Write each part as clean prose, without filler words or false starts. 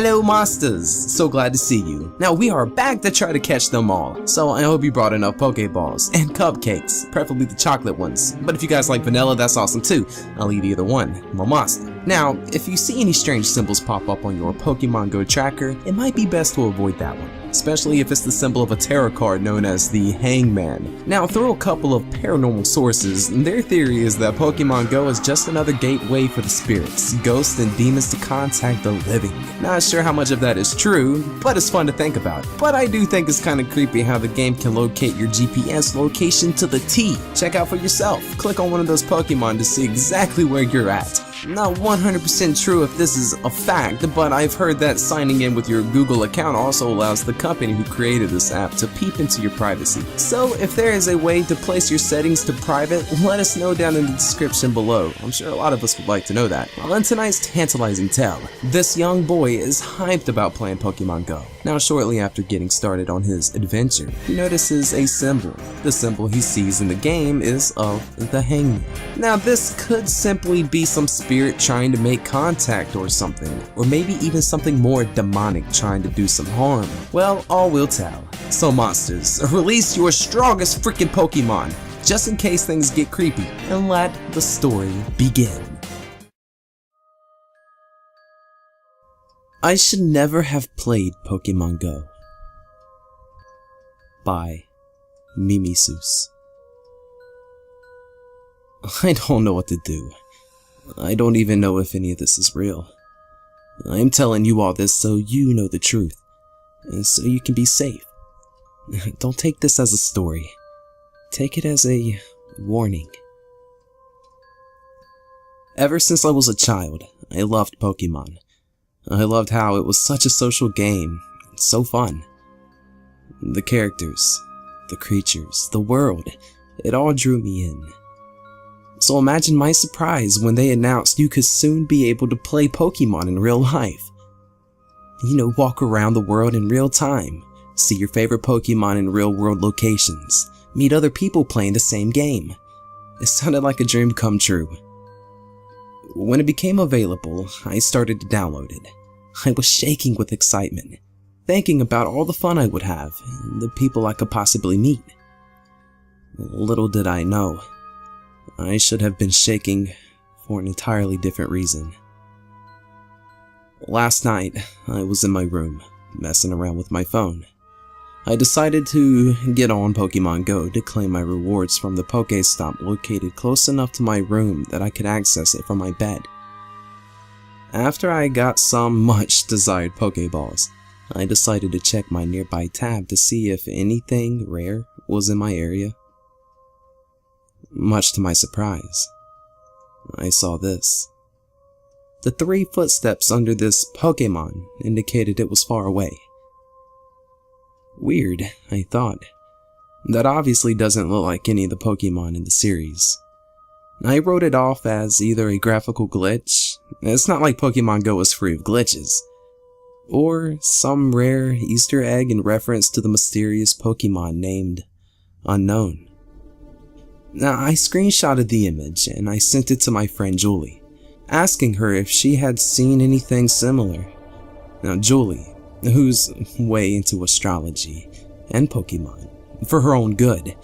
Hello monsters, so glad to see you. Now we are back to try to catch them all, so I hope you brought enough Pokeballs and cupcakes, preferably the chocolate ones. But if you guys like vanilla, that's awesome too. I'll eat either one, Momasta. Now, if you see any strange symbols pop up on your Pokemon Go tracker, it might be best to avoid that one, especially if it's the symbol of a tarot card known as the Hangman. Now, through a couple of paranormal sources, their theory is that Pokemon Go is just another gateway for the spirits, ghosts, and demons to contact the living. Not sure how much of that is true, but it's fun to think about. But I do think it's kind of creepy how the game can locate your GPS location to the T. Check out for yourself. Click on one of those Pokemon to see exactly where you're at. Not 100% true if this is a fact, but I've heard that signing in with your Google account also allows the company who created this app to peep into your privacy. So if there is a way to place your settings to private, let us know down in the description below. I'm sure a lot of us would like to know that. Well, in tonight's tantalizing tale, this young boy is hyped about playing Pokemon Go. Now shortly after getting started on his adventure, he notices a symbol. The symbol he sees in the game is of the Hangman. Now this could simply be some spirit trying to make contact or something, or maybe even something more demonic trying to do some harm. Well, all will tell. So monsters, release your strongest freaking Pokemon, just in case things get creepy, and let the story begin. I should never have played Pokemon Go by memesus. I don't know what to do. I don't even know if any of this is real. I'm telling you all this so you know the truth, and so you can be safe. Don't take this as a story. Take it as a warning. Ever since I was a child, I loved Pokemon. I loved how it was such a social game, and so fun. The characters, the creatures, the world, it all drew me in. So imagine my surprise when they announced you could soon be able to play Pokemon in real life. You know, walk around the world in real time, see your favorite Pokemon in real world locations, meet other people playing the same game. It sounded like a dream come true. When it became available, I started to download it. I was shaking with excitement, thinking about all the fun I would have, and the people I could possibly meet. Little did I know, I should have been shaking for an entirely different reason. Last night, I was in my room, messing around with my phone. I decided to get on Pokemon Go to claim my rewards from the Pokestop located close enough to my room that I could access it from my bed. After I got some much desired Pokeballs, I decided to check my nearby tab to see if anything rare was in my area. Much to my surprise, I saw this. The 3 footsteps under this Pokemon indicated it was far away. Weird, I thought. That obviously doesn't look like any of the Pokemon in the series. I wrote it off as either a graphical glitch, it's not like Pokemon Go is free of glitches, or some rare Easter egg in reference to the mysterious Pokemon named Unknown. Now, I screenshotted the image and I sent it to my friend Julie, asking her if she had seen anything similar. Now, Julie, who's way into astrology and Pokemon for her own good,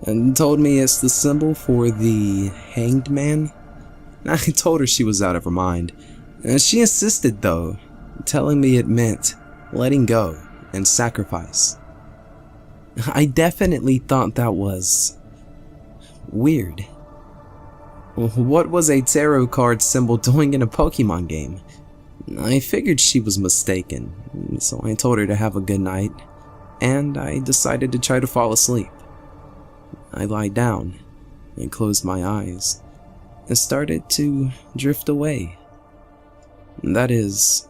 and told me it's the symbol for the Hanged Man. I told her she was out of her mind, and she insisted though, telling me it meant letting go and sacrifice. I definitely thought that was weird. What was a tarot card symbol doing in a Pokemon game? I figured she was mistaken, so I told her to have a good night, and I decided to try to fall asleep. I lied down and closed my eyes and started to drift away. That is,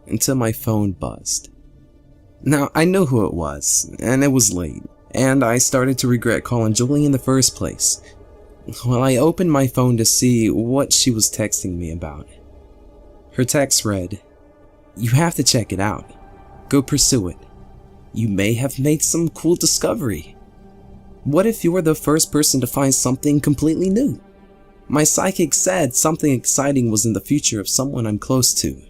until my phone buzzed. Now, I knew who it was, and it was late, and I started to regret calling Julie in the first place. Well, I opened my phone to see what she was texting me about. Her text read, "You have to check it out. Go pursue it. You may have made some cool discovery. What if you were the first person to find something completely new? My psychic said something exciting was in the future of someone I'm close to.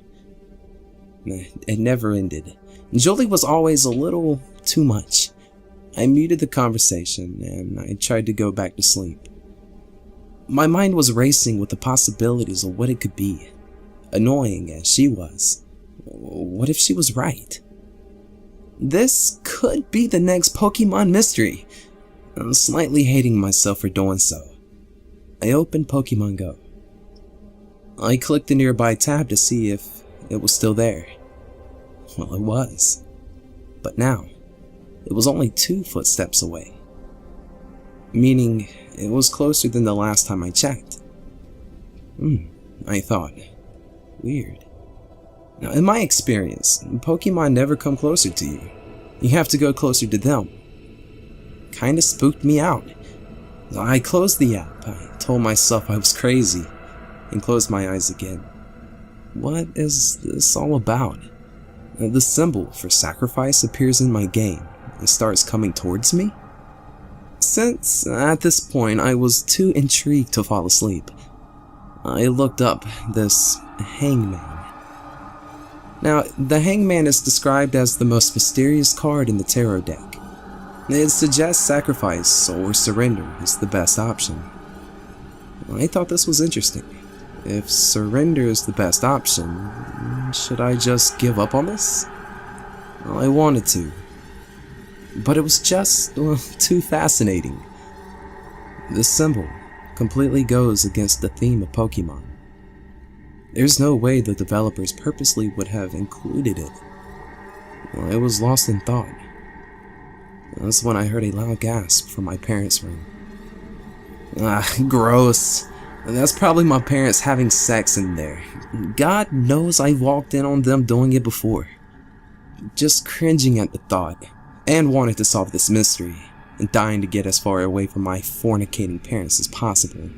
It never ended. Julie was always a little too much. I muted the conversation and I tried to go back to sleep. My mind was racing with the possibilities of what it could be. Annoying as she was, what if she was right? This could be the next Pokemon mystery. I'm slightly hating myself for doing so. I opened Pokemon Go. I clicked the nearby tab to see if it was still there. Well, it was. But now, it was only 2 footsteps away. Meaning, it was closer than the last time I checked. I thought. Weird. Now, in my experience, Pokemon never come closer to you. You have to go closer to them. Kinda spooked me out. I closed the app. I told myself I was crazy and closed my eyes again. What is this all about? The symbol for sacrifice appears in my game and starts coming towards me? Since at this point I was too intrigued to fall asleep, I looked up this hangman. Now, the hangman is described as the most mysterious card in the tarot deck. It suggests sacrifice or surrender is the best option. I thought this was interesting. If surrender is the best option, should I just give up on this? Well, I wanted to, but it was just too fascinating. This symbol completely goes against the theme of Pokemon. There's no way the developers purposely would have included it. Well, I was lost in thought. That's when I heard a loud gasp from my parents' room. Gross. That's probably my parents having sex in there. God knows I walked in on them doing it before. Just cringing at the thought, and wanting to solve this mystery, and dying to get as far away from my fornicating parents as possible.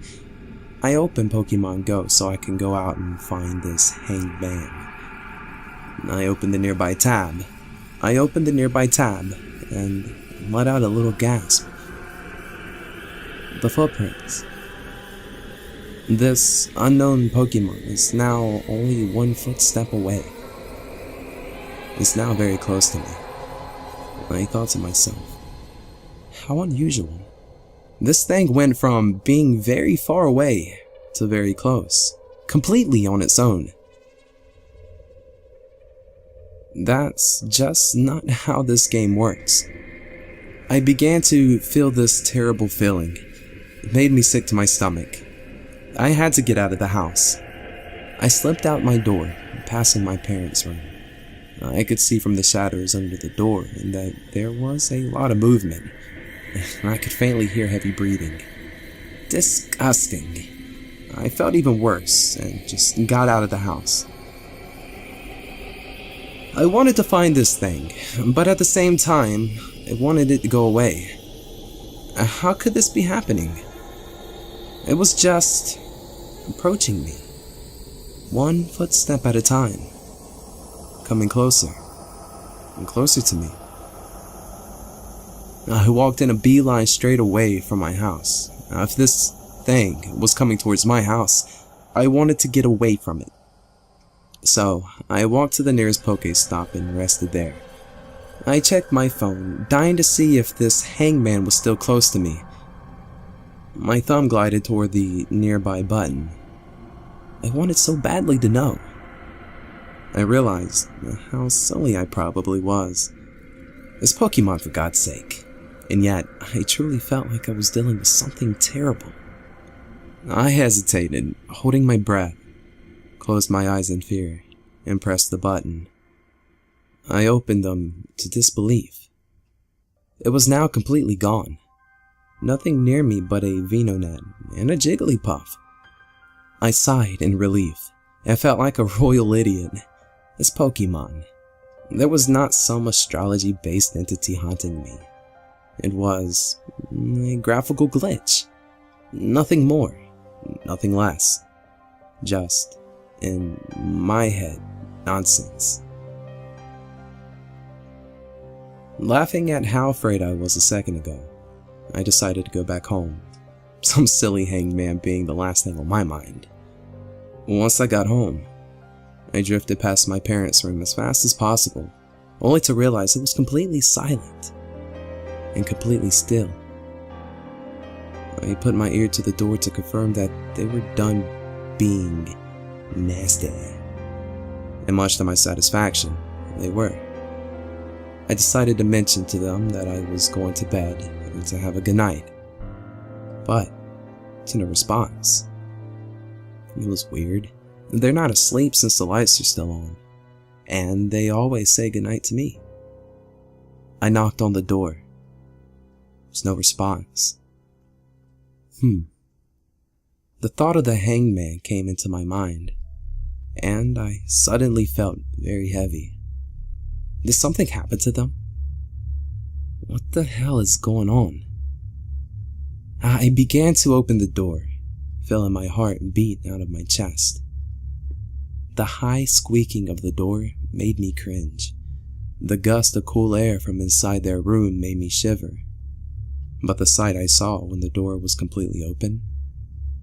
I opened Pokemon Go so I can go out and find this hanged man. I opened the nearby tab. And let out a little gasp. The footprints. This unknown Pokemon is now only 1 footstep away. It's now very close to me. I thought to myself, how unusual. This thing went from being very far away to very close, completely on its own. That's just not how this game works. I began to feel this terrible feeling. It made me sick to my stomach. I had to get out of the house. I slipped out my door, passing my parents' room. I could see from the shadows under the door that there was a lot of movement. I could faintly hear heavy breathing. Disgusting. I felt even worse and just got out of the house. I wanted to find this thing, but at the same time, I wanted it to go away. How could this be happening? It was just approaching me, 1 footstep at a time, coming closer and closer to me. I walked in a beeline straight away from my house. If this thing was coming towards my house, I wanted to get away from it. So I walked to the nearest Pokestop and rested there. I checked my phone, dying to see if this hangman was still close to me. My thumb glided toward the nearby button. I wanted so badly to know. I realized how silly I probably was. It's Pokemon, for God's sake. And yet, I truly felt like I was dealing with something terrible. I hesitated, holding my breath, closed my eyes in fear, and pressed the button. I opened them to disbelief. It was now completely gone. Nothing near me but a Venonat and a Jigglypuff. I sighed in relief. I felt like a royal idiot. It's Pokemon. There was not some astrology-based entity haunting me. It was a graphical glitch. Nothing more, nothing less. Just, in my head, nonsense. Laughing at how afraid I was a second ago, I decided to go back home, some silly hangman being the last thing on my mind. Once I got home, I drifted past my parents' room as fast as possible, only to realize it was completely silent and completely still. I put my ear to the door to confirm that they were done being nasty, and much to my satisfaction, they were. I decided to mention to them that I was going to bed and to have a good night, but to no response. It was weird. They're not asleep since the lights are still on, and they always say goodnight to me. I knocked on the door. There was no response. The thought of the hanged man came into my mind, and I suddenly felt very heavy. Did something happen to them? What the hell is going on? I began to open the door, feeling my heart beat out of my chest. The high squeaking of the door made me cringe. The gust of cool air from inside their room made me shiver. But the sight I saw when the door was completely open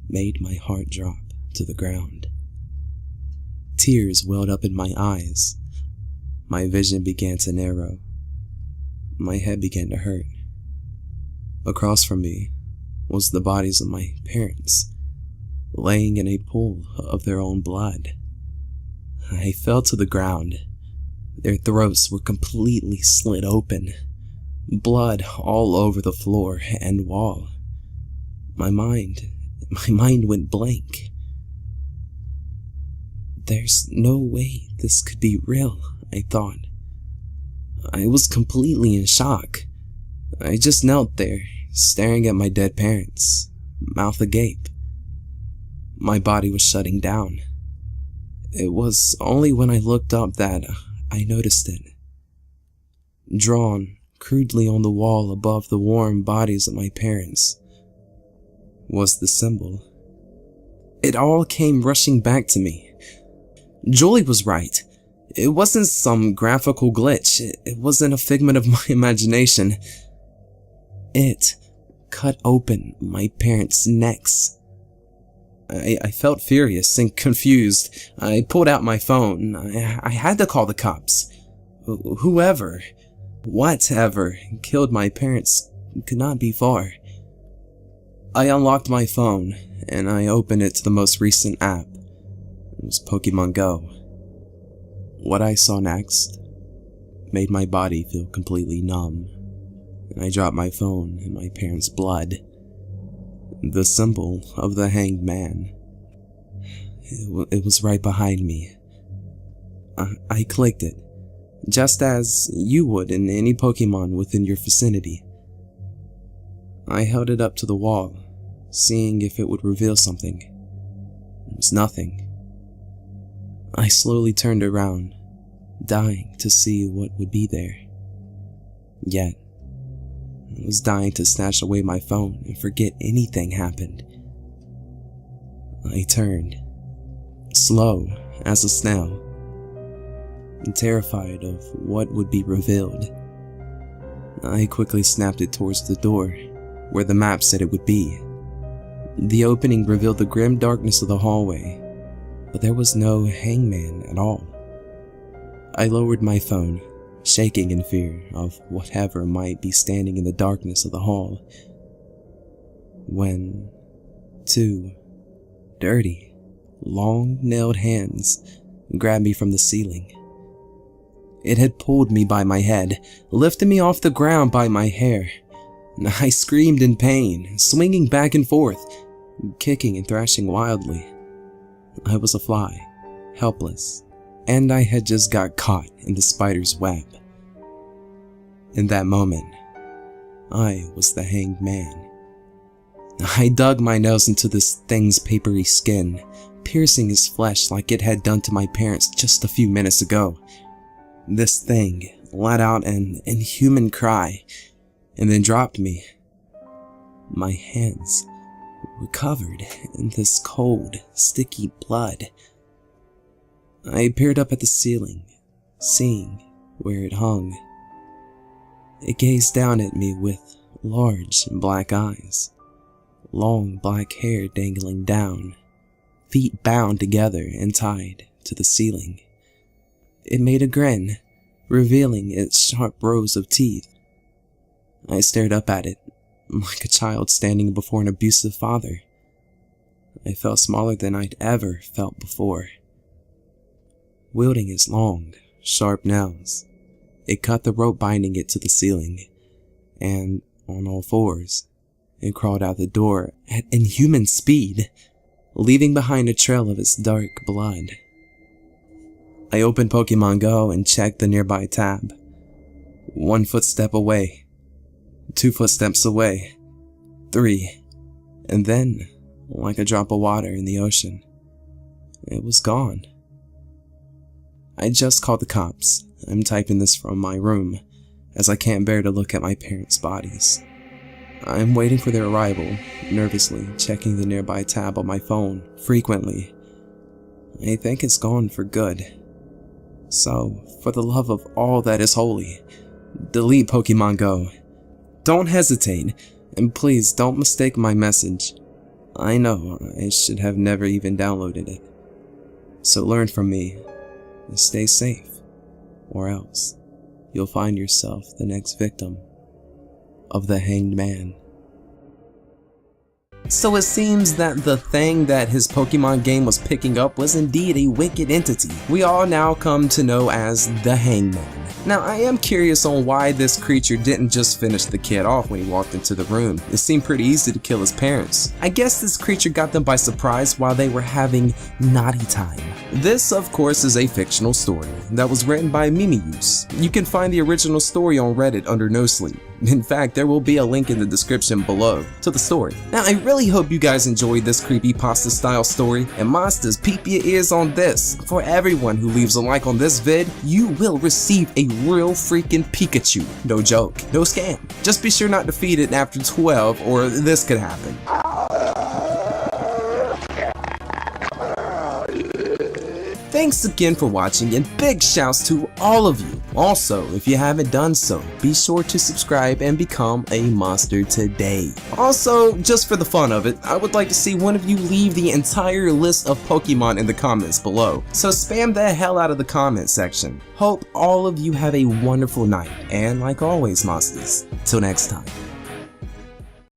made my heart drop to the ground. Tears welled up in my eyes. My vision began to narrow. My head began to hurt. Across from me was the bodies of my parents, laying in a pool of their own blood. I fell to the ground. Their throats were completely slit open, blood all over the floor and wall. My mind went blank. There's no way this could be real, I thought. I was completely in shock. I just knelt there, staring at my dead parents, mouth agape. My body was shutting down. It was only when I looked up that I noticed it. Drawn crudely on the wall above the warm bodies of my parents was the symbol. It all came rushing back to me. Julie was right. It wasn't some graphical glitch. It wasn't a figment of my imagination. It cut open my parents' necks. I felt furious and confused. I pulled out my phone. I had to call the cops. Whoever, whatever killed my parents could not be far. I unlocked my phone and I opened it to the most recent app. It was Pokemon Go. What I saw next made my body feel completely numb, and I dropped my phone in my parents' blood. The symbol of the hanged man. It was right behind me. I clicked it, just as you would in any Pokemon within your vicinity. I held it up to the wall, seeing if it would reveal something. It was nothing. I slowly turned around, dying to see what would be there. Yet, I was dying to snatch away my phone and forget anything happened. I turned, slow as a snail, and terrified of what would be revealed. I quickly snapped it towards the door, where the map said it would be. The opening revealed the grim darkness of the hallway, but there was no hangman at all. I lowered my phone, shaking in fear of whatever might be standing in the darkness of the hall, when two dirty, long-nailed hands grabbed me from the ceiling. It had pulled me by my head, lifted me off the ground by my hair. I screamed in pain, swinging back and forth, kicking and thrashing wildly. I was a fly, helpless, and I had just got caught in the spider's web. In that moment, I was the hanged man. I dug my nose into this thing's papery skin, piercing his flesh like it had done to my parents just a few minutes ago. This thing let out an inhuman cry, and then dropped me. My hands were covered in this cold, sticky blood. I peered up at the ceiling, seeing where it hung. It gazed down at me with large black eyes, long black hair dangling down, feet bound together and tied to the ceiling. It made a grin, revealing its sharp rows of teeth. I stared up at it, like a child standing before an abusive father. I felt smaller than I'd ever felt before. Wielding its long, sharp nails, it cut the rope binding it to the ceiling, and, on all fours, it crawled out the door at inhuman speed, leaving behind a trail of its dark blood. I opened Pokemon Go and checked the nearby tab. 1 footstep away, 2 footsteps away, 3, and then, like a drop of water in the ocean, it was gone. I just called the cops. I'm typing this from my room, as I can't bear to look at my parents' bodies. I'm waiting for their arrival, nervously checking the nearby tab on my phone frequently. I think it's gone for good. So, for the love of all that is holy, delete Pokemon Go. Don't hesitate, and please don't mistake my message. I know I should have never even downloaded it. So learn from me, and stay safe, or else you'll find yourself the next victim of the Hanged Man. So it seems that the thing that his Pokemon game was picking up was indeed a wicked entity we all now come to know as the Hangman. Now, I am curious on why this creature didn't just finish the kid off when he walked into the room. It seemed pretty easy to kill his parents. I guess this creature got them by surprise while they were having naughty time. This, of course, is a fictional story that was written by memesus. You can find the original story on Reddit under No Sleep. In fact, there will be a link in the description below to the story. Now, I really hope you guys enjoyed this creepypasta style story, and monsters, peep your ears on this. For everyone who leaves a like on this vid, you will receive a real freaking Pikachu. No joke, no scam. Just be sure not to feed it after 12 or this could happen. Thanks again for watching, and big shouts to all of you. Also, if you haven't done so, be sure to subscribe and become a monster today. Also, just for the fun of it, I would like to see one of you leave the entire list of Pokemon in the comments below. So spam the hell out of the comment section. Hope all of you have a wonderful night, and like always, monsters, till next time.